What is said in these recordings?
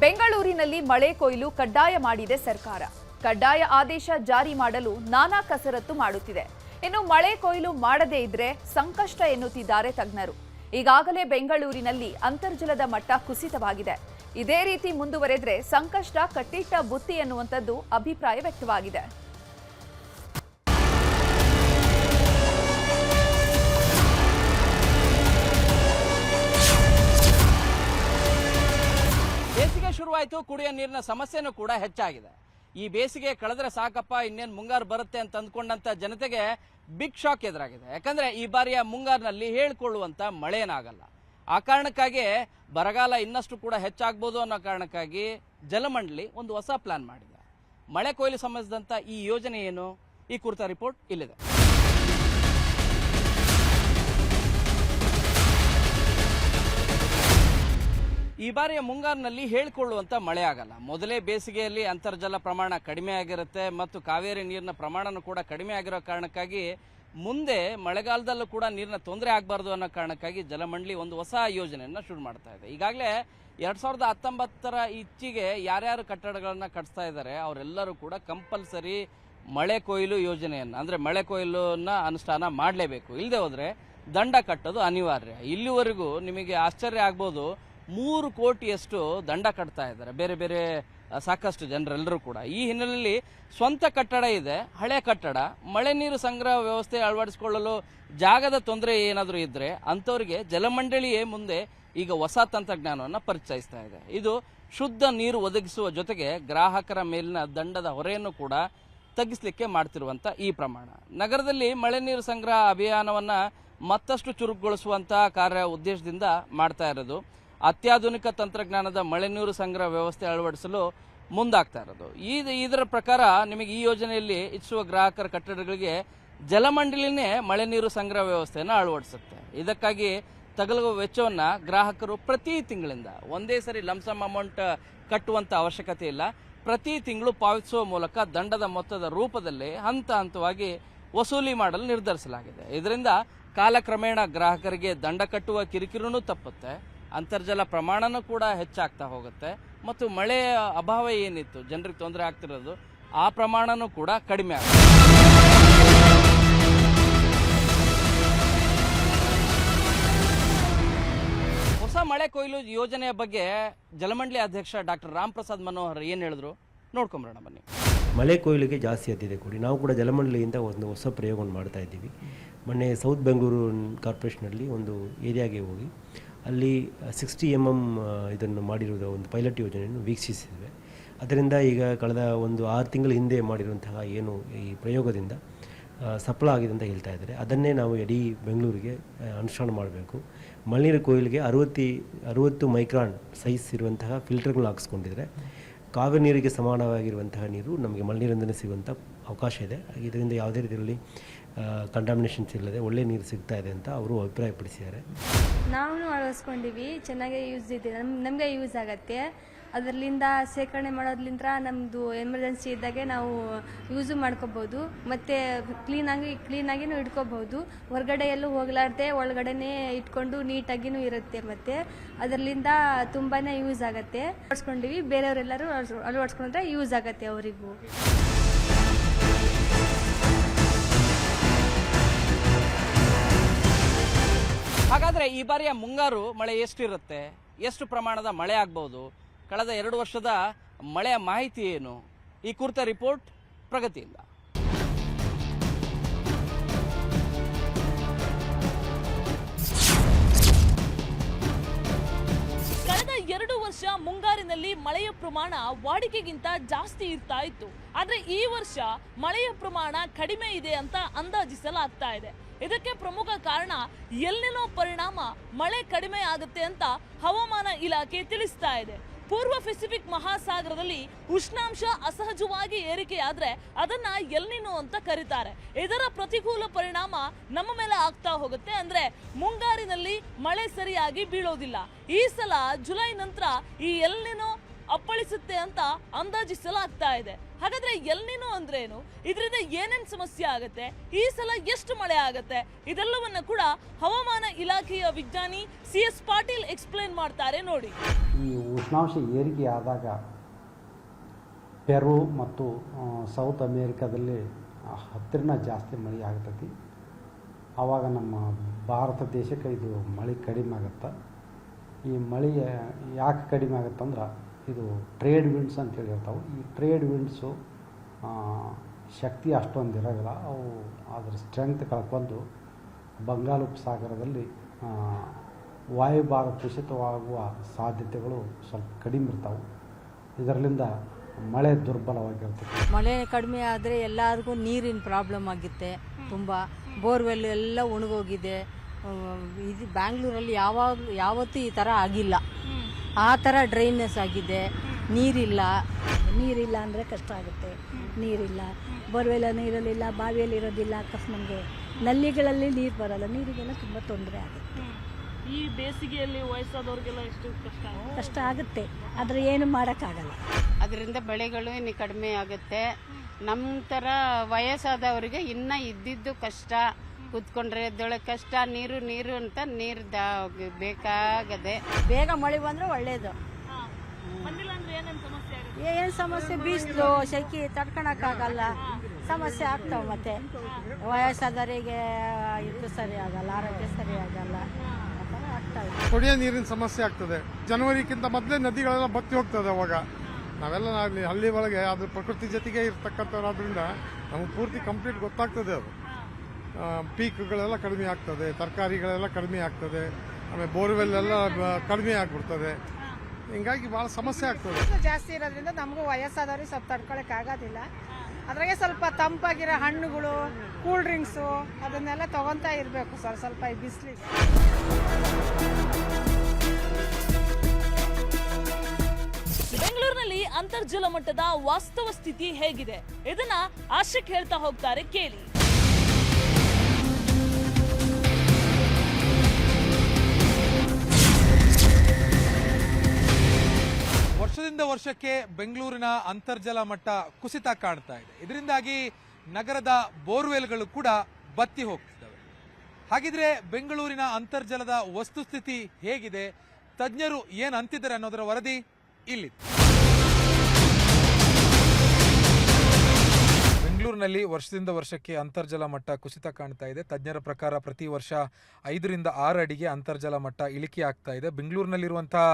ಬೆಂಗಳೂರಿನಲ್ಲಿ ಮಳೆ ಕೊಯ್ಲು ಕಡ್ಡಾಯ ಮಾಡಿದೆ ಸರ್ಕಾರ. ಕಡ್ಡಾಯ ಆದೇಶ ಜಾರಿ ಮಾಡಲು ನಾನಾ ಕಸರತ್ತು ಮಾಡುತ್ತಿದೆ. ಇನ್ನು ಮಳೆ ಕೊಯ್ಲು ಮಾಡದೇ ಇದ್ರೆ ಸಂಕಷ್ಟ ಎನ್ನುತ್ತಿದ್ದಾರೆ ತಜ್ಞರು. ಈಗಾಗಲೇ ಬೆಂಗಳೂರಿನಲ್ಲಿ ಅಂತರ್ಜಲದ ಮಟ್ಟ ಕುಸಿತವಾಗಿದೆ. ಇದೇ ರೀತಿ ಮುಂದುವರೆದ್ರೆ ಸಂಕಷ್ಟ ಕಟ್ಟಿಟ್ಟ ಬುತ್ತಿ ಎನ್ನುವಂಥದ್ದು ಅಭಿಪ್ರಾಯ ವ್ಯಕ್ತವಾಗಿದೆ. ಬೇಸಿಗೆ ಶುರುವಾಯಿತು, ಕುಡಿಯೋ ನೀರಿನ ಸಮಸ್ಯೆನೂ ಕೂಡ ಹೆಚ್ಚಾಗಿದೆ. ಈ ಬೇಸಿಗೆ ಕಳೆದ್ರೆ ಸಾಕಪ್ಪ, ಇನ್ನೇನು ಮುಂಗಾರು ಬರುತ್ತೆ ಅಂತ ಅಂದ್ಕೊಂಡಂತ ಜನತೆಗೆ ಬಿಗ್ ಶಾಕ್ ಎದುರಾಗಿದೆ. ಯಾಕಂದ್ರೆ ಈ ಬಾರಿಯ ಮುಂಗಾರಿನಲ್ಲಿ ಹೇಳ್ಕೊಳ್ಳುವಂತ ಮಳೆನಾಗಲ್ಲ. ಆ ಕಾರಣಕ್ಕಾಗಿ ಬರಗಾಲ ಇನ್ನಷ್ಟು ಕೂಡ ಹೆಚ್ಚಾಗ್ಬೋದು ಅನ್ನೋ ಕಾರಣಕ್ಕಾಗಿ ಜಲಮಂಡಳಿ ಒಂದು ಹೊಸ ಪ್ಲಾನ್ ಮಾಡಿದೆ. ಮಳೆ ಕೊಯ್ಲು ಸಂಬಂಧಿಸಿದಂತ ಈ ಯೋಜನೆ ಏನು, ಈ ಕುರಿತ ರಿಪೋರ್ಟ್ ಇಲ್ಲಿದೆ. ಈ ಬಾರಿಯ ಮುಂಗಾರಿನಲ್ಲಿ ಹೇಳಿಕೊಳ್ಳುವಂತ ಮಳೆ ಆಗಲ್ಲ. ಮೊದಲೇ ಬೇಸಿಗೆಯಲ್ಲಿ ಅಂತರ್ಜಲ ಪ್ರಮಾಣ ಕಡಿಮೆ ಆಗಿರುತ್ತೆ ಮತ್ತು ಕಾವೇರಿ ನೀರಿನ ಪ್ರಮಾಣನೂ ಕೂಡ ಕಡಿಮೆ ಆಗಿರೋ ಕಾರಣಕ್ಕಾಗಿ ಮುಂದೆ ಮಳೆಗಾಲದಲ್ಲೂ ಕೂಡ ನೀರಿನ ತೊಂದರೆ ಆಗಬಾರ್ದು ಅನ್ನೋ ಕಾರಣಕ್ಕಾಗಿ ಜಲಮಂಡಳಿ ಒಂದು ಹೊಸ ಯೋಜನೆಯನ್ನು ಶುರು ಮಾಡ್ತಾ ಇದೆ. ಈಗಾಗಲೇ 2019ರ ಈಚೆಗೆ ಯಾರ್ಯಾರು ಕಟ್ಟಡಗಳನ್ನ ಕಟ್ಟಿಸ್ತಾ ಇದ್ದಾರೆ ಅವರೆಲ್ಲರೂ ಕೂಡ ಕಂಪಲ್ಸರಿ ಮಳೆ ಕೊಯ್ಲು ಯೋಜನೆಯನ್ನು, ಅಂದರೆ ಮಳೆ ಕೊಯ್ಲನ್ನ ಅನುಷ್ಠಾನ ಮಾಡಲೇಬೇಕು. ಇಲ್ಲದೆ ಹೋದರೆ ದಂಡ ಕಟ್ಟೋದು ಅನಿವಾರ್ಯ. ಇಲ್ಲಿವರೆಗೂ ನಿಮಗೆ ಆಶ್ಚರ್ಯ ಆಗ್ಬೋದು, 3 ಕೋಟಿಯಷ್ಟು ದಂಡ ಕಟ್ತಾ ಇದ್ದಾರೆ ಬೇರೆ ಬೇರೆ ಸಾಕಷ್ಟು ಜನರೆಲ್ಲರೂ ಕೂಡ. ಈ ಹಿನ್ನೆಲೆಯಲ್ಲಿ ಸ್ವಂತ ಕಟ್ಟಡ ಇದೆ, ಹಳೆ ಕಟ್ಟಡ, ಮಳೆ ನೀರು ಸಂಗ್ರಹ ವ್ಯವಸ್ಥೆ ಅಳವಡಿಸಿಕೊಳ್ಳಲು ಜಾಗದ ತೊಂದರೆ ಏನಾದರೂ ಇದ್ರೆ ಅಂಥವ್ರಿಗೆ ಜಲಮಂಡಳಿಯೇ ಮುಂದೆ ಈಗ ಹೊಸ ತಂತ್ರಜ್ಞಾನವನ್ನು ಪರಿಚಯಿಸ್ತಾ ಇದೆ. ಇದು ಶುದ್ಧ ನೀರು ಒದಗಿಸುವ ಜೊತೆಗೆ ಗ್ರಾಹಕರ ಮೇಲಿನ ದಂಡದ ಹೊರೆಯನ್ನು ಕೂಡ ತಗ್ಗಿಸಲಿಕ್ಕೆ ಮಾಡ್ತಿರುವಂಥ ಈ ಪ್ರಮಾಣ. ನಗರದಲ್ಲಿ ಮಳೆ ನೀರು ಸಂಗ್ರಹ ಅಭಿಯಾನವನ್ನು ಮತ್ತಷ್ಟು ಚುರುಕುಗೊಳಿಸುವಂಥ ಕಾರ್ಯ ಉದ್ದೇಶದಿಂದ ಮಾಡ್ತಾ ಇರೋದು. ಅತ್ಯಾಧುನಿಕ ತಂತ್ರಜ್ಞಾನದ ಮಳೆ ನೀರು ಸಂಗ್ರಹ ವ್ಯವಸ್ಥೆ ಅಳವಡಿಸಲು ಮುಂದಾಗ್ತಾ ಇರೋದು. ಇದರ ಪ್ರಕಾರ ನಿಮಗೆ ಈ ಯೋಜನೆಯಲ್ಲಿ ಇಚ್ಛುವ ಗ್ರಾಹಕರ ಕಟ್ಟಡಗಳಿಗೆ ಜಲಮಂಡಳಿನೇ ಮಳೆ ನೀರು ಸಂಗ್ರಹ ವ್ಯವಸ್ಥೆಯನ್ನು ಅಳವಡಿಸುತ್ತೆ. ಇದಕ್ಕಾಗಿ ತಗಲುವ ವೆಚ್ಚವನ್ನು ಗ್ರಾಹಕರು ಪ್ರತಿ ತಿಂಗಳಿಂದ ಒಂದೇ ಸರಿ ಲಂಸಮ್ ಅಮೌಂಟ್ ಕಟ್ಟುವಂಥ ಅವಶ್ಯಕತೆ ಇಲ್ಲ. ಪ್ರತಿ ತಿಂಗಳು ಪಾವತಿಸುವ ಮೂಲಕ ದಂಡದ ಮೊತ್ತದ ರೂಪದಲ್ಲಿ ಹಂತ ಹಂತವಾಗಿ ವಸೂಲಿ ಮಾಡಲು ನಿರ್ಧರಿಸಲಾಗಿದೆ. ಇದರಿಂದ ಕಾಲಕ್ರಮೇಣ ಗ್ರಾಹಕರಿಗೆ ದಂಡ ಕಟ್ಟುವ ಕಿರಿಕಿರಿನೂ ತಪ್ಪುತ್ತೆ, ಅಂತರ್ಜಲ ಪ್ರಮಾಣನೂ ಕೂಡ ಹೆಚ್ಚಾಗ್ತಾ ಹೋಗುತ್ತೆ ಮತ್ತು ಮಳೆಯ ಅಭಾವ ಏನಿತ್ತು ಜನರಿಗೆ ತೊಂದರೆ ಆಗ್ತಿರೋದು ಆ ಪ್ರಮಾಣನೂ ಕೂಡ ಕಡಿಮೆ ಆಗುತ್ತೆ. ಹೊಸ ಮಳೆ ಕೊಯ್ಲು ಯೋಜನೆಯ ಬಗ್ಗೆ ಜಲಮಂಡಳಿ ಅಧ್ಯಕ್ಷ ಡಾಕ್ಟರ್ ರಾಮ್ ಪ್ರಸಾದ್ ಮನೋಹರ್ ಏನು ಹೇಳಿದ್ರು ನೋಡ್ಕೊಂಬರೋಣ ಬನ್ನಿ. ಮಳೆ ಕೊಯ್ಲಿಗೆ ಜಾಸ್ತಿ ಆದ್ಯತೆ ಕೊಡಿ. ನಾವು ಕೂಡ ಜಲಮಂಡಳಿಯಿಂದ ಒಂದು ಹೊಸ ಪ್ರಯೋಗವನ್ನು ಮಾಡ್ತಾ ಇದ್ದೀವಿ. ಮೊನ್ನೆ ಸೌತ್ ಬೆಂಗಳೂರು ಕಾರ್ಪೊರೇಷನಲ್ಲಿ ಒಂದು ಏರಿಯಾಗೆ ಹೋಗಿ ಅಲ್ಲಿ 60 mm ಇದನ್ನು ಮಾಡಿರುವುದು ಒಂದು ಪೈಲಟ್ ಯೋಜನೆಯನ್ನು ವೀಕ್ಷಿಸಿದ್ದೇವೆ. ಅದರಿಂದ ಈಗ ಕಳೆದ ಒಂದು 6 ತಿಂಗಳ ಹಿಂದೆ ಮಾಡಿರುವಂತಹ ಏನು ಈ ಪ್ರಯೋಗದಿಂದ ಸಫಲ ಆಗಿದೆ ಅಂತ ಹೇಳ್ತಾ ಇದ್ದಾರೆ. ಅದನ್ನೇ ನಾವು ಇಡೀ ಬೆಂಗಳೂರಿಗೆ ಅನುಷ್ಠಾನ ಮಾಡಬೇಕು. ಮಳೆನೀರು ಕೊಯ್ಲಿಗೆ 60 ಮೈಕ್ರಾನ್ ಸೈಜ್ ಇರುವಂತಹ ಫಿಲ್ಟರ್ಗಳನ್ನ ಹಾಕಿಸ್ಕೊಂಡಿದ್ರೆ ಕಾವೇರಿ ನೀರಿಗೆ ಸಮಾನವಾಗಿರುವಂತಹ ನೀರು ನಮಗೆ ಮಳೆನೀರಿಂದಲೇ ಸಿಗುವಂಥ ಅವಕಾಶ ಇದೆ. ಇದರಿಂದ ಯಾವುದೇ ರೀತಿಯಲ್ಲಿ ಕಂಟಾಮಿನೇಷನ್ಸ್ ಇಲ್ಲದೆ ಒಳ್ಳೆ ನೀರು ಸಿಗ್ತಾ ಇದೆ ಅಂತ ಅವರು ಅಭಿಪ್ರಾಯಪಡಿಸಿದ್ದಾರೆ. ನಾವು ಅಳವಡಿಸ್ಕೊಂಡಿವಿ, ಚೆನ್ನಾಗೇ ಯೂಸ್ ಇದೆ, ನಮಗೆ ಯೂಸ್ ಆಗುತ್ತೆ. ಅದರಿಂದ ಶೇಖರಣೆ ಮಾಡೋದ್ರಿಂದ ನಮ್ಮದು ಎಮರ್ಜೆನ್ಸಿ ಇದ್ದಾಗೆ ನಾವು ಯೂಸು ಮಾಡ್ಕೋಬೋದು ಮತ್ತು ಕ್ಲೀನಾಗಿನೂ ಇಟ್ಕೋಬೋದು. ಹೊರಗಡೆ ಎಲ್ಲೂ ಹೋಗಲಾರ್ದೆ ಒಳಗಡೆನೇ ಇಟ್ಕೊಂಡು ನೀಟಾಗಿನೂ ಇರುತ್ತೆ. ಮತ್ತು ಅದರಿಂದ ತುಂಬಾ ಯೂಸ್ ಆಗುತ್ತೆ. ಅಳವಡಿಸ್ಕೊಂಡಿವಿ, ಬೇರೆಯವರೆಲ್ಲರೂ ಅಳವಡಿಸ್ಕೊಂಡ್ರೆ ಯೂಸ್ ಆಗುತ್ತೆ ಅವರಿಗೂ. ಹಾಗಾದರೆ ಈ ಬಾರಿಯ ಮುಂಗಾರು ಮಳೆ ಎಷ್ಟಿರುತ್ತೆ, ಎಷ್ಟು ಪ್ರಮಾಣದ ಮಳೆ ಆಗ್ಬೋದು, ಕಳೆದ 2 ವರ್ಷದ ಮಳೆಯ ಮಾಹಿತಿ ಏನು, ಈ ಕುರಿತ ರಿಪೋರ್ಟ್ ಪ್ರಗತಿಯಿಂದ. ಕಳೆದ 2 ವರ್ಷ ಮುಂಗಾರಿನಲ್ಲಿ ಮಳೆಯ ಪ್ರಮಾಣ ವಾಡಿಕೆಗಿಂತ ಜಾಸ್ತಿ ಇರ್ತಾ ಇತ್ತು. ಆದ್ರೆ ಈ ವರ್ಷ ಮಳೆಯ ಪ್ರಮಾಣ ಕಡಿಮೆ ಇದೆ ಅಂತ ಅಂದಾಜಿಸಲಾಗ್ತಾ ಇದೆ. ಇದಕ್ಕೆ ಪ್ರಮುಖ ಕಾರಣ ಎಲ್ ನಿನೋ ಪರಿಣಾಮ ಮಳೆ ಕಡಿಮೆ ಆಗುತ್ತೆ ಅಂತ ಹವಾಮಾನ ಇಲಾಖೆ ತಿಳಿಸ್ತಾ ಇದೆ. ಪೂರ್ವ ಪೆಸಿಫಿಕ್ ಮಹಾಸಾಗರದಲ್ಲಿ ಉಷ್ಣಾಂಶ ಅಸಹಜವಾಗಿ ಏರಿಕೆಯಾದ್ರೆ ಅದನ್ನ ಎಲ್ ನಿನೋ ಅಂತ ಕರೀತಾರೆ. ಇದರ ಪ್ರತಿಕೂಲ ಪರಿಣಾಮ ನಮ್ಮ ಮೇಲೆ ಆಗ್ತಾ ಹೋಗುತ್ತೆ. ಅಂದ್ರೆ ಮುಂಗಾರಿನಲ್ಲಿ ಮಳೆ ಸರಿಯಾಗಿ ಬೀಳೋದಿಲ್ಲ. ಈ ಸಲ ಜುಲೈ ನಂತರ ಈ ಎಲ್ ನಿನೋ ಅಪ್ಪಳಿಸುತ್ತೆ ಅಂತ ಅಂದಾಜಿಸಲಾಗ್ತಾ ಇದೆ. ಹಾಗಾದ್ರೆ ಎಲ್ನಿನೋ ಅಂದ್ರೇನು, ಇದರಿಂದ ಏನೇನ್ ಸಮಸ್ಯೆ ಆಗತ್ತೆ, ಈ ಸಲ ಎಷ್ಟು ಮಳೆ ಆಗತ್ತೆ, ಇದೆಲ್ಲವನ್ನ ಕೂಡ ಹವಾಮಾನ ಇಲಾಖೆಯ ವಿಜ್ಞಾನಿ CS ಪಾಟೀಲ್ ಎಕ್ಸ್ಪ್ಲೇನ್ ಮಾಡ್ತಾರೆ ನೋಡಿ. ಈ ಉಷ್ಣಾಂಶ ಏರಿಕೆ ಆದಾಗ ಪೆರು ಮತ್ತು ಸೌತ್ ಅಮೇರಿಕಾದಲ್ಲಿ ಹತ್ತಿರನ ಜಾಸ್ತಿ ಮಳೆ ಆಗ್ತೈತಿ. ಆವಾಗ ನಮ್ಮ ಭಾರತ ದೇಶಕ್ಕೆ ಇದು ಮಳೆ ಕಡಿಮೆ ಆಗುತ್ತೆ. ಈ ಮಳೆ ಯಾಕೆ ಕಡಿಮೆ ಆಗುತ್ತಂದ್ರೆ ಇದು ಟ್ರೇಡ್ ವಿಂಡ್ಸ್ ಅಂತೇಳಿ ಇರ್ತಾವೆ. ಈ ಟ್ರೇಡ್ ವಿಂಡ್ಸು ಶಕ್ತಿ ಅಷ್ಟೊಂದು ಇರೋಲ್ಲ. ಅವು ಅದರ ಸ್ಟ್ರೆಂತ್ ಕಳ್ಕೊಂಡು ಬಂಗಾಳ ಉಪಸಾಗರದಲ್ಲಿ ವಾಯುಭಾರ ಕುಸಿತವಾಗುವ ಸಾಧ್ಯತೆಗಳು ಸ್ವಲ್ಪ ಕಡಿಮೆ ಇರ್ತಾವೆ. ಇದರಿಂದ ಮಳೆ ದುರ್ಬಲವಾಗಿರ್ತದೆ. ಮಳೆ ಕಡಿಮೆ ಆದರೆ ಎಲ್ಲರಿಗೂ ನೀರಿನ ಪ್ರಾಬ್ಲಮ್ ಆಗುತ್ತೆ. ತುಂಬ ಬೋರ್ವೆಲ್ ಎಲ್ಲ ಒಣಗೋಗಿದೆ. ಇದು ಬ್ಯಾಂಗ್ಳೂರಲ್ಲಿ ಯಾವತ್ತೂ ಈ ಥರ ಆಗಿಲ್ಲ. ಆ ಥರ ಡ್ರೈನೆಸ್ ಆಗಿದೆ. ನೀರಿಲ್ಲ ಅಂದರೆ ಕಷ್ಟ ಆಗುತ್ತೆ. ನೀರಿಲ್ಲ, ಬೋರ್ವೆಲ್ಲ ನೀರಲ್ಲಿಲ್ಲ, ಬಾವಿಯಲ್ಲಿ ಇರೋದಿಲ್ಲ. ನಮಗೆ ನಲ್ಲಿಗಳಲ್ಲಿ ನೀರು ಬರಲ್ಲ. ನೀರಿಗೆಲ್ಲ ತುಂಬ ತೊಂದರೆ ಆಗುತ್ತೆ. ಈ ಬೇಸಿಗೆಯಲ್ಲಿ ವಯಸ್ಸಾದವ್ರಿಗೆಲ್ಲ ಎಷ್ಟು ಕಷ್ಟ ಆಗುತ್ತೆ, ಆದರೆ ಏನು ಮಾಡೋಕ್ಕಾಗಲ್ಲ. ಅದರಿಂದ ಬೆಳೆಗಳು ಇನ್ನು ಕಡಿಮೆ ಆಗುತ್ತೆ. ನಮ್ಮ ಥರ ವಯಸ್ಸಾದವರಿಗೆ ಇನ್ನೂ ಇದ್ದಿದ್ದು ಕಷ್ಟ. ಕೂತ್ಕೊಂಡ್ರೆ ಎದ್ದೊಳಗೆ ಕಷ್ಟ. ನೀರು ಅಂತ ನೀರು ಬೇಕಾಗದೆ. ಬೇಗ ಮಳೆ ಬಂದರೆ ಒಳ್ಳೆಯದು. ಏನು ಸಮಸ್ಯೆ, ಬಿಸಿಲು ಸೆಕೆ ತಡ್ಕೊಳಕ್ಕಾಗಲ್ಲ, ಸಮಸ್ಯೆ ಆಗ್ತಾವೆ. ಮತ್ತೆ ವಯಸ್ಸಾದವರಿಗೆ ಇದು ಸರಿ ಆಗಲ್ಲ, ಆರೋಗ್ಯ ಸರಿ ಆಗಲ್ಲ, ಕುಡಿಯೋ ನೀರಿನ ಸಮಸ್ಯೆ ಆಗ್ತದೆ. ಜನವರಿಕ್ಕಿಂತ ಮೊದಲೇ ನದಿಗಳೆಲ್ಲ ಬತ್ತಿ ಹೋಗ್ತದೆ. ಅವಾಗ ನಾವೆಲ್ಲ ಹಳ್ಳಿ ಒಳಗೆ ಅದ್ರ ಪ್ರಕೃತಿ ಜೊತೆಗೆ ಇರ್ತಕ್ಕಂಥವ್ರಾದ್ರಿಂದ ನಮಗೆ ಪೂರ್ತಿ ಕಂಪ್ಲೀಟ್ ಗೊತ್ತಾಗ್ತದೆ. ಅದು ಪೀಕ್ಗಳೆಲ್ಲ ಕಡಿಮೆ ಆಗ್ತದೆ, ತರಕಾರಿಗಳೆಲ್ಲ ಕಡಿಮೆ ಆಗ್ತದೆ, ಆಮೇಲೆ ಬೋರ್ವೆಲ್ ಎಲ್ಲ ಕಡಿಮೆ ಆಗಿಬಿಡ್ತದೆ. ಹಿಂಗಾಗಿ ಭಾಳ ಸಮಸ್ಯೆ ಆಗ್ತದೆ. ಜಾಸ್ತಿ ಇರೋದ್ರಿಂದ ನಮಗೂ ವಯಸ್ಸಾದವ್ರಿಗೆ ಸ್ವಲ್ಪ ತಡ್ಕೊಳಕ್ ಆಗೋದಿಲ್ಲ. ಅದ್ರಾಗೆ ಸ್ವಲ್ಪ ತಂಪಾಗಿರೋ ಹಣ್ಣುಗಳು, ಕೂಲ್ ಡ್ರಿಂಕ್ಸು ಅದನ್ನೆಲ್ಲ ತಗೊಂತಾ ಇರಬೇಕು ಸ್ವಲ್ಪ ಈ ಬಿಸಿಲಿಗೆ. ಬೆಂಗಳೂರಿನಲ್ಲಿ ಅಂತರ್ಜಲ ಮಟ್ಟದ ವಾಸ್ತವ ಸ್ಥಿತಿ ಹೇಗಿದೆ, ಇದನ್ನ ಆಶಿಕ್ ಹೇಳ್ತಾ ಹೋಗ್ತಾರೆ, ಕೇಳಿ. ವರ್ಷದಿಂದ ವರ್ಷಕ್ಕೆ ಬೆಂಗಳೂರಿನ ಅಂತರ್ಜಲ ಮಟ್ಟ ಕುಸಿತ ಕಾಣ್ತಾ ಇದೆ. ಇದರಿಂದಾಗಿ ನಗರದ ಬೋರ್ವೆಲ್ಗಳು ಕೂಡ ಬತ್ತಿ ಹೋಗ್ತಿದ್ದಾವೆ. ಹಾಗಿದ್ರೆ ಬೆಂಗಳೂರಿನ ಅಂತರ್ಜಲದ ವಸ್ತುಸ್ಥಿತಿ ಹೇಗಿದೆ, ತಜ್ಞರು ಏನು ಅಂತಿದ್ದಾರೆ ಅನ್ನೋದರ ವರದಿ ಇಲ್ಲಿ. ಬೆಂಗಳೂರಿನಲ್ಲಿ ವರ್ಷದಿಂದ ವರ್ಷಕ್ಕೆ ಅಂತರ್ಜಲ ಮಟ್ಟ ಕುಸಿತ ಕಾಣ್ತಾ ಇದೆ. ತಜ್ಞರ ಪ್ರಕಾರ ಪ್ರತಿ ವರ್ಷ 5 ರಿಂದ 6 ಅಡಿಗೆ ಅಂತರ್ಜಲ ಮಟ್ಟ ಇಳಿಕೆ ಆಗ್ತಾ ಇದೆ. ಬೆಂಗಳೂರಿನಲ್ಲಿರುವಂತಹ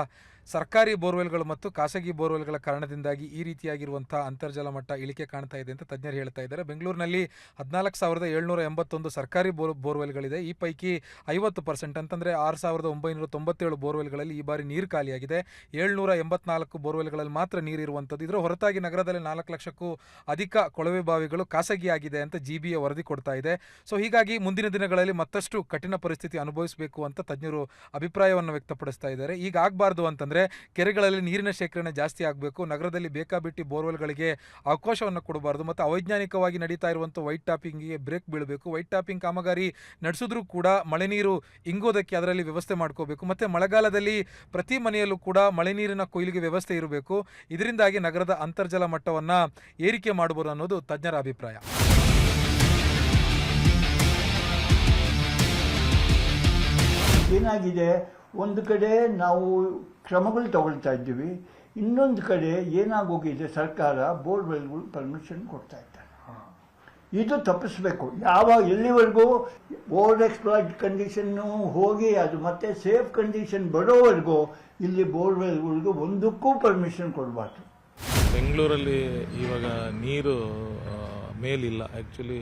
ಸರ್ಕಾರಿ ಬೋರ್ವೆಲ್ಗಳು ಮತ್ತು ಖಾಸಗಿ ಬೋರ್ವೆಲ್ಗಳ ಕಾರಣದಿಂದಾಗಿ ಈ ರೀತಿಯಾಗಿರುವಂತಹ ಅಂತರ್ಜಲ ಮಟ್ಟ ಇಳಿಕೆ ಕಾಣ್ತಾ ಇದೆ ಅಂತ ತಜ್ಞರು ಹೇಳ್ತಾ ಇದ್ದಾರೆ. ಬೆಂಗಳೂರಿನಲ್ಲಿ 14,781 ಸರ್ಕಾರಿ ಬೋರ್ವೆಲ್ಗಳಿದೆ. ಈ ಪೈಕಿ 50% ಅಂತಂದರೆ 6,997 ಬೋರ್ವೆಲ್ಗಳಲ್ಲಿ ಈ ಬಾರಿ ನೀರು ಖಾಲಿಯಾಗಿದೆ. 784 ಬೋರ್ವೆಲ್ಗಳಲ್ಲಿ ಮಾತ್ರ ನೀರಿರುವಂಥದ್ದು. ಇದರ ಹೊರತಾಗಿ ನಗರದಲ್ಲಿ 4 ಲಕ್ಷಕ್ಕೂ ಅಧಿಕ ಕೊಳವೆ ಬಾವಿಗಳು ಖಾಸಗಿಯಾಗಿದೆ ಅಂತ GBA ವರದಿ ಕೊಡ್ತಾ ಇದೆ. ಸೊ ಹೀಗಾಗಿ ಮುಂದಿನ ದಿನಗಳಲ್ಲಿ ಮತ್ತಷ್ಟು ಕಠಿಣ ಪರಿಸ್ಥಿತಿ ಅನುಭವಿಸಬೇಕು ಅಂತ ತಜ್ಞರು ಅಭಿಪ್ರಾಯವನ್ನು ವ್ಯಕ್ತಪಡಿಸ್ತಾ ಇದ್ದಾರೆ. ಈಗ ಆಗಬಾರ್ದು ಅಂತಂದರೆ ಕೆರೆಗಳಲ್ಲಿ ನೀರಿನ ಶೇಖರಣೆ ಜಾಸ್ತಿ ಆಗಬೇಕು. ನಗರದಲ್ಲಿ ಬೇಕಾಬಿಟ್ಟಿ ಬೋರ್ವೆಲ್ಗಳಿಗೆ ಅವಕಾಶವನ್ನು ಕೊಡಬಾರ್ದು. ಮತ್ತು ಅವೈಜ್ಞಾನಿಕವಾಗಿ ನಡೀತಾ ಇರುವಂಥ ವೈಟ್ ಟಾಪಿಂಗಿಗೆ ಬ್ರೇಕ್ ಬೀಳಬೇಕು. ವೈಟ್ ಟಾಪಿಂಗ್ ಕಾಮಗಾರಿ ನಡೆಸಿದ್ರೂ ಕೂಡ ಮಳೆ ನೀರು ಇಂಗೋದಕ್ಕೆ ಅದರಲ್ಲಿ ವ್ಯವಸ್ಥೆ ಮಾಡ್ಕೋಬೇಕು. ಮತ್ತು ಮಳೆಗಾಲದಲ್ಲಿ ಪ್ರತಿ ಮನೆಯಲ್ಲೂ ಕೂಡ ಮಳೆ ನೀರಿನ ಕೊಯ್ಲಿಗೆ ವ್ಯವಸ್ಥೆ ಇರಬೇಕು. ಇದರಿಂದಾಗಿ ನಗರದ ಅಂತರ್ಜಲ ಮಟ್ಟವನ್ನು ಏರಿಕೆ ಮಾಡಬಹುದು ಅನ್ನೋದು ತಜ್ಞರ ಅಭಿಪ್ರಾಯ. ಏನಾಗಿದೆ, ಒಂದು ಕಡೆ ನಾವು ಕ್ರಮಗಳು ತಗೊಳ್ತಾ ಇದ್ದೀವಿ, ಇನ್ನೊಂದು ಕಡೆ ಏನಾಗೋಗಿದೆ, ಸರ್ಕಾರ ಬೋರ್ವೆಲ್ಗಳು ಪರ್ಮಿಷನ್ ಕೊಡ್ತಾ ಇದ್ದಾರೆ. ಇದು ತಪ್ಪಿಸ್ಬೇಕು. ಎಲ್ಲಿವರೆಗೂ ಓವರ್ ಎಕ್ಸ್ಪ್ಲಾಯ್ಟ್ ಕಂಡೀಷನ್ನು ಹೋಗಿ ಅದು ಮತ್ತೆ ಸೇಫ್ ಕಂಡೀಷನ್ ಬರೋವರೆಗೂ ಇಲ್ಲಿ ಬೋರ್ವೆಲ್ಗಳಿಗೂ ಒಂದಕ್ಕೂ ಪರ್ಮಿಷನ್ ಕೊಡಬಾರ್ದು. ಬೆಂಗಳೂರಲ್ಲಿ ಇವಾಗ ನೀರು ಮೇಲಿಲ್ಲ. ಆ್ಯಕ್ಚುಲಿ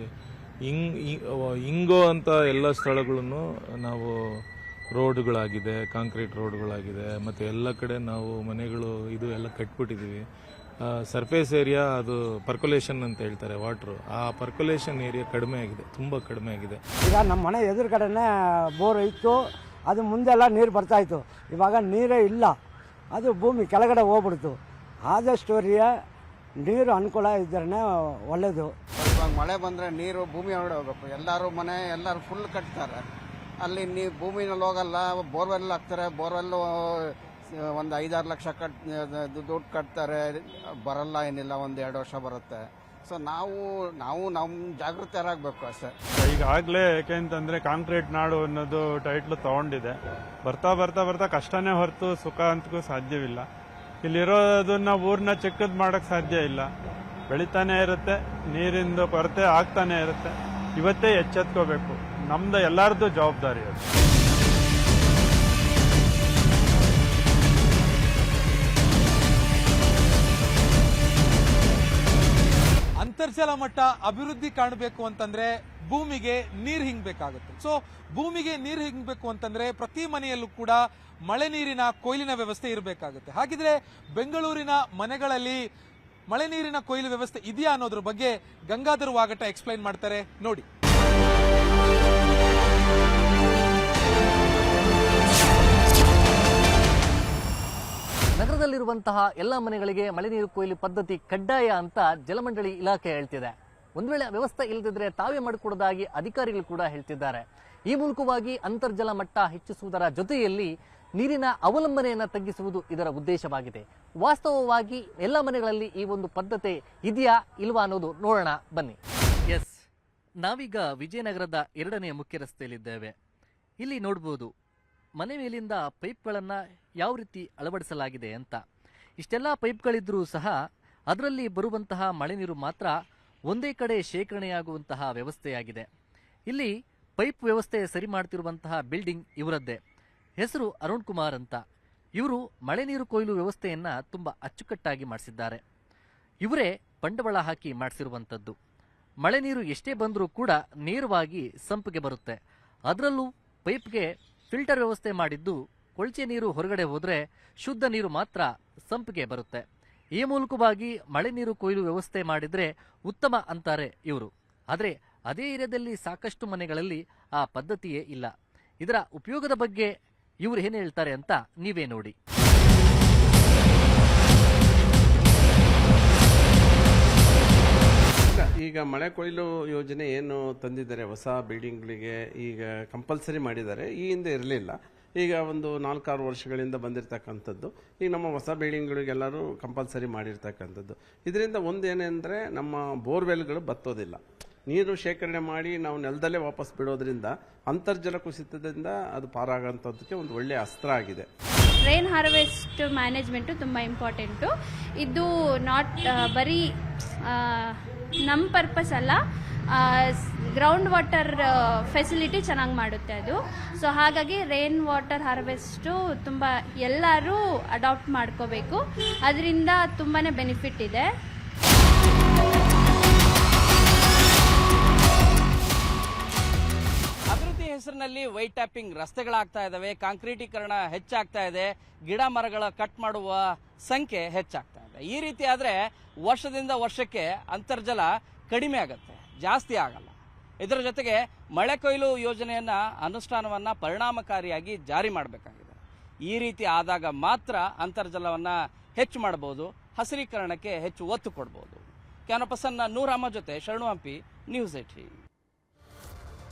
ಇಂಗೋ ಅಂತ ಎಲ್ಲ ಸ್ಥಳಗಳನ್ನು ನಾವು ರೋಡ್ಗಳಾಗಿದೆ, ಕಾಂಕ್ರೀಟ್ ರೋಡ್ಗಳಾಗಿದೆ, ಮತ್ತು ಎಲ್ಲ ಕಡೆ ನಾವು ಮನೆಗಳು ಇದು ಎಲ್ಲ ಕಟ್ಬಿಟ್ಟಿದ್ದೀವಿ. ಸರ್ಫೇಸ್ ಏರಿಯಾ ಅದು ಪರ್ಕೊಲೇಷನ್ ಅಂತ ಹೇಳ್ತಾರೆ ವಾಟ್ರು, ಆ ಪರ್ಕೊಲೇಷನ್ ಏರಿಯಾ ಕಡಿಮೆ ಆಗಿದೆ, ತುಂಬ ಕಡಿಮೆ ಆಗಿದೆ. ಈಗ ನಮ್ಮ ಮನೆ ಎದುರುಗಡೆನೇ ಬೋರ್ ಇತ್ತು, ಅದು ಮುಂದೆಲ್ಲ ನೀರು ಬರ್ತಾಯಿತ್ತು. ಇವಾಗ ನೀರೇ ಇಲ್ಲ, ಅದು ಭೂಮಿ ಕೆಳಗಡೆ ಹೋಗ್ಬಿಡ್ತು. ಆದಷ್ಟು ನೀರು ಅನುಕೂಲ ಇದ್ದರೆ ಒಳ್ಳೆಯದು. ಇವಾಗ ಮಳೆ ಬಂದರೆ ನೀರು ಭೂಮಿ ಹೊರಡೆ ಹೋಗ್ಬೇಕು. ಎಲ್ಲರೂ ಫುಲ್ ಕಟ್ತಾರೆ. ಅಲ್ಲಿ ಭೂಮಿನಲ್ಲಿ ಹೋಗಲ್ಲ, ಬೋರ್ವೆಲ್ ಹಾಕ್ತಾರೆ. ಬೋರ್ವೆಲ್ಲು ಒಂದು 5-6 ಲಕ್ಷ ದುಡ್ಡು ಕಟ್ತಾರೆ, ಬರಲ್ಲ ಏನಿಲ್ಲ, 1-2 ವರ್ಷ ಬರುತ್ತೆ. ಸೊ ನಾವು ನಮ್ಮ ಜಾಗೃತರಾಗಬೇಕು ಅಷ್ಟೇ. ಈಗಾಗಲೇ ಯಾಕೆಂತಂದರೆ ಕಾಂಕ್ರೀಟ್ ನಾಡು ಅನ್ನೋದು ಟೈಟ್ಲು ತೊಗೊಂಡಿದೆ. ಬರ್ತಾ ಬರ್ತಾ ಬರ್ತಾ ಕಷ್ಟನೇ ಹೊರತು ಸುಖ ಅಂತಕ್ಕೂ ಸಾಧ್ಯವಿಲ್ಲ. ಇಲ್ಲಿರೋದನ್ನ ಊರನ್ನ ಚಿಕ್ಕದು ಮಾಡೋಕ್ಕೆ ಸಾಧ್ಯ ಇಲ್ಲ. ಬೆಳಿತಾನೆ ಇರುತ್ತೆ, ನೀರಿಂದು ಕೊರತೆ ಆಗ್ತಾನೆ ಇರುತ್ತೆ. ಇವತ್ತೇ ಎಚ್ಚೆತ್ಕೋಬೇಕು, ನಮ್ದು ಎಲ್ಲರದ್ದು ಜವಾಬ್ದಾರಿ ಅದು. ಅಂತರ್ಜಲ ಮಟ್ಟ ಅಭಿವೃದ್ಧಿ ಕಾಣಬೇಕು ಅಂತಂದ್ರೆ ಭೂಮಿಗೆ ನೀರು ಹಿಂಗಬೇಕಾಗುತ್ತೆ. ಸೊ ಭೂಮಿಗೆ ನೀರು ಹಿಂಗಬೇಕು ಅಂತಂದ್ರೆ ಪ್ರತಿ ಮನೆಯಲ್ಲೂ ಕೂಡ ಮಳೆ ನೀರಿನ ಕೊಯ್ಲಿನ ವ್ಯವಸ್ಥೆ ಇರಬೇಕಾಗುತ್ತೆ. ಹಾಗಿದ್ರೆ ಬೆಂಗಳೂರಿನ ಮನೆಗಳಲ್ಲಿ ಮಳೆ ನೀರಿನ ಕೊಯ್ಲು ವ್ಯವಸ್ಥೆ ಇದೆಯಾ ಅನ್ನೋದ್ರ ಬಗ್ಗೆ ಗಂಗಾಧರ್ ವಾಗಟ ಎಕ್ಸ್ಪ್ಲೈನ್ ಮಾಡ್ತಾರೆ ನೋಡಿ. ನಗರದಲ್ಲಿರುವಂತಹ ಎಲ್ಲ ಮನೆಗಳಿಗೆ ಮಳೆ ನೀರು ಕೊಯ್ಲು ಪದ್ಧತಿ ಕಡ್ಡಾಯ ಅಂತ ಜಲಮಂಡಳಿ ಇಲಾಖೆ ಹೇಳ್ತಿದೆ. ಒಂದು ವೇಳೆ ವ್ಯವಸ್ಥೆ ಇಲ್ಲದಿದ್ರೆ ತಾವೇ ಮಾಡಿಕೊಡೋದಾಗಿ ಅಧಿಕಾರಿಗಳು ಕೂಡ ಹೇಳ್ತಿದ್ದಾರೆ. ಈ ಮೂಲಕವಾಗಿ ಅಂತರ್ಜಲ ಮಟ್ಟ ಹೆಚ್ಚಿಸುವುದರ ಜೊತೆಯಲ್ಲಿ ನೀರಿನ ಅವಲಂಬನೆಯನ್ನು ತಗ್ಗಿಸುವುದು ಇದರ ಉದ್ದೇಶವಾಗಿದೆ. ವಾಸ್ತವವಾಗಿ ಎಲ್ಲ ಮನೆಗಳಲ್ಲಿ ಈ ಒಂದು ಪದ್ಧತಿ ಇದೆಯಾ ಇಲ್ವಾ ಅನ್ನೋದು ನೋಡೋಣ ಬನ್ನಿ. ಎಸ್, ನಾವೀಗ ವಿಜಯನಗರದ 2ನೇ ಮುಖ್ಯ ರಸ್ತೆಯಲ್ಲಿದ್ದೇವೆ. ಇಲ್ಲಿ ನೋಡ್ಬೋದು ಮನೆ ಮೇಲಿಂದ ಪೈಪ್ಗಳನ್ನು ಯಾವ ರೀತಿ ಅಳವಡಿಸಲಾಗಿದೆ ಅಂತ. ಇಷ್ಟೆಲ್ಲ ಪೈಪ್ಗಳಿದ್ರೂ ಸಹ ಅದರಲ್ಲಿ ಬರುವಂತಹ ಮಳೆ ನೀರು ಮಾತ್ರ ಒಂದೇ ಕಡೆ ಶೇಖರಣೆಯಾಗುವಂತಹ ವ್ಯವಸ್ಥೆಯಾಗಿದೆ. ಇಲ್ಲಿ ಪೈಪ್ ವ್ಯವಸ್ಥೆ ಸರಿ ಮಾಡ್ತಿರುವಂತಹ ಬಿಲ್ಡಿಂಗ್ ಇವರದ್ದೇ. ಹೆಸರು ಅರುಣ್ ಕುಮಾರ್ ಅಂತ. ಇವರು ಮಳೆ ನೀರು ಕೊಯ್ಲು ವ್ಯವಸ್ಥೆಯನ್ನ ತುಂಬ ಅಚ್ಚುಕಟ್ಟಾಗಿ ಮಾಡಿಸಿದ್ದಾರೆ. ಇವರೇ ಬಂಡವಾಳ ಹಾಕಿ ಮಾಡಿಸಿರುವಂಥದ್ದು. ಮಳೆ ನೀರು ಎಷ್ಟೇ ಬಂದರೂ ಕೂಡ ನೇರವಾಗಿ ಸಂಪಿಗೆ ಬರುತ್ತೆ. ಅದರಲ್ಲೂ ಪೈಪ್ಗೆ ಫಿಲ್ಟರ್ ವ್ಯವಸ್ಥೆ ಮಾಡಿದ್ದು ಕೊಳಚೆ ನೀರು ಹೊರಗಡೆ ಹೋದರೆ ಶುದ್ಧ ನೀರು ಮಾತ್ರ ಸಂಪಿಗೆ ಬರುತ್ತೆ. ಈ ಮೂಲಕವಾಗಿ ಮಳೆ ನೀರು ಕೊಯ್ಲು ವ್ಯವಸ್ಥೆ ಮಾಡಿದರೆ ಉತ್ತಮ ಅಂತಾರೆ ಇವರು. ಆದರೆ ಅದೇ ಏರಿಯಾದಲ್ಲಿ ಸಾಕಷ್ಟು ಮನೆಗಳಲ್ಲಿ ಆ ಪದ್ಧತಿಯೇ ಇಲ್ಲ. ಇದರ ಉಪಯೋಗದ ಬಗ್ಗೆ ಇವರು ಏನು ಹೇಳ್ತಾರೆ ಅಂತ ನೀವೇ ನೋಡಿ. ಈಗ ಮಳೆ ಕೊಯ್ಲು ಯೋಜನೆ ಏನು ತಂದಿದ್ದಾರೆ ಹೊಸ ಬಿಲ್ಡಿಂಗ್ಗಳಿಗೆ, ಈಗ ಕಂಪಲ್ಸರಿ ಮಾಡಿದ್ದಾರೆ. ಈ ಹಿಂದೆ ಇರಲಿಲ್ಲ. ಈಗ ಒಂದು 4-6 ವರ್ಷಗಳಿಂದ ಬಂದಿರತಕ್ಕಂಥದ್ದು. ಈಗ ನಮ್ಮ ಹೊಸ ಬಿಲ್ಡಿಂಗ್ಗಳಿಗೆಲ್ಲರೂ ಕಂಪಲ್ಸರಿ ಮಾಡಿರ್ತಕ್ಕಂಥದ್ದು. ಇದರಿಂದ ಒಂದೇನೆಂದರೆ ನಮ್ಮ ಬೋರ್ವೆಲ್ಗಳು ಬತ್ತೋದಿಲ್ಲ. ನೀರು ಶೇಖರಣೆ ಮಾಡಿ ನಾವು ನೆಲದಲ್ಲೇ ವಾಪಸ್ ಬಿಡೋದ್ರಿಂದ ಅಂತರ್ಜಲ ಕುಸಿತದಿಂದ ಅದು ಪಾರಾಗೋಂಥದ್ದಕ್ಕೆ ಒಂದು ಒಳ್ಳೆಯ ಅಸ್ತ್ರ ಆಗಿದೆ. ರೈನ್ ಹಾರ್ವೆಸ್ಟ್ ಮ್ಯಾನೇಜ್ಮೆಂಟು ತುಂಬ ಇಂಪಾರ್ಟೆಂಟು. ಇದು ನಾಟ್ ಬರೀ ನಮ್ಮ ಪರ್ಪಸ್ ಅಲ್ಲ, ಗ್ರೌಂಡ್ ವಾಟರ್ ಫೆಸಿಲಿಟಿ ಚೆನ್ನಾಗಿ ಮಾಡುತ್ತೆ ಅದು. ಸೊ ಹಾಗಾಗಿ ರೈನ್ ವಾಟರ್ ಹಾರ್ವೆಸ್ಟು ತುಂಬ ಎಲ್ಲರೂ ಅಡಾಪ್ಟ್ ಮಾಡ್ಕೋಬೇಕು. ಅದರಿಂದ ತುಂಬಾ ಬೆನಿಫಿಟ್ ಇದೆ. ಅಭಿವೃದ್ಧಿ ಹೆಸರಿನಲ್ಲಿ ವೈಟ್ ಟ್ಯಾಪಿಂಗ್ ರಸ್ತೆಗಳಾಗ್ತಾ ಇದಾವೆ, ಕಾಂಕ್ರೀಟೀಕರಣ ಹೆಚ್ಚಾಗ್ತಾ ಇದೆ, ಗಿಡ ಮರಗಳ ಕಟ್ ಮಾಡುವ ಸಂಖ್ಯೆ ಹೆಚ್ಚಾಗ್ತಾ ಇದೆ. ಈ ರೀತಿ ಆದರೆ ವರ್ಷದಿಂದ ವರ್ಷಕ್ಕೆ ಅಂತರ್ಜಲ ಕಡಿಮೆ ಆಗುತ್ತೆ, ಜಾಸ್ತಿ ಆಗಲ್ಲ. ಇದರ ಜೊತೆಗೆ ಮಳೆ ಕೊಯ್ಲು ಯೋಜನೆಯನ್ನ ಅನುಷ್ಠಾನವನ್ನ ಪರಿಣಾಮಕಾರಿಯಾಗಿ ಜಾರಿ ಮಾಡಬೇಕಾಗಿದೆ. ಈ ರೀತಿ ಆದಾಗ ಮಾತ್ರ ಅಂತರ್ಜಲವನ್ನ ಹೆಚ್ಚು ಮಾಡಬಹುದು, ಹಸಿರೀಕರಣಕ್ಕೆ ಹೆಚ್ಚು ಒತ್ತು ಕೊಡಬಹುದು. ಕ್ಯಾಮರಾ ಪರ್ಸನ್ ನೂರಮ್ಮ ಜೊತೆ ಶರಣು ಹಂಪಿ, ನ್ಯೂಸ್ 18.